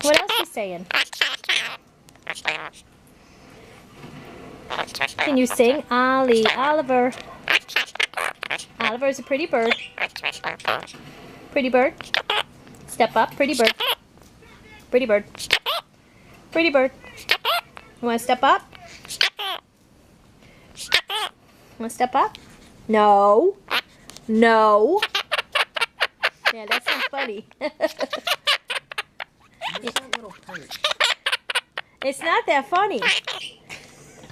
What else are you saying? Can you sing? Ollie, Oliver. Oliver's a pretty bird. Pretty bird. Step up, pretty bird. Pretty bird. Pretty bird. You want to step up? Want to step up? No. No. Yeah, that's not funny. It's not that funny.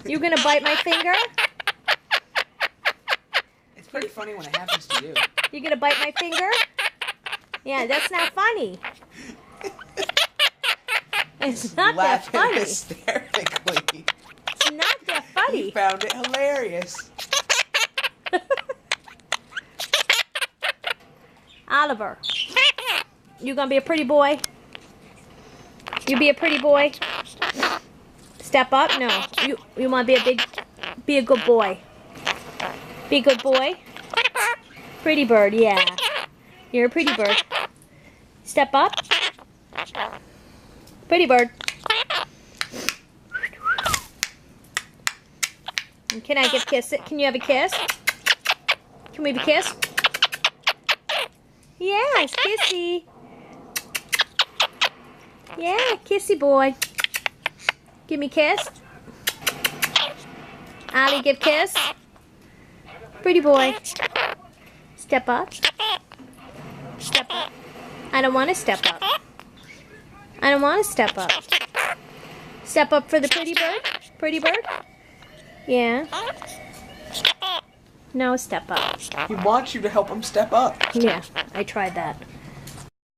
You gonna bite my finger? It's pretty funny when it happens to you. You gonna bite my finger? Yeah, that's not funny. It's not that Laughing funny. hysterically. It's not that funny. You found it hilarious. Oliver, you gonna be a pretty boy? You be a pretty boy? Step up? No. You wanna be a good boy. Be a good boy? Pretty bird, yeah. You're a pretty bird. Step up. Pretty bird. Can I give kiss? Can you have a kiss? Can we have a kiss? Yes, kissy. Yeah, kissy boy. Give me a kiss. Ollie, give kiss. Pretty boy. Step up. Step up. I don't want to step up. I don't want to step up. Step up for the pretty bird. Pretty bird. Yeah. No, step up. He wants you to help him step up. Yeah, I tried that.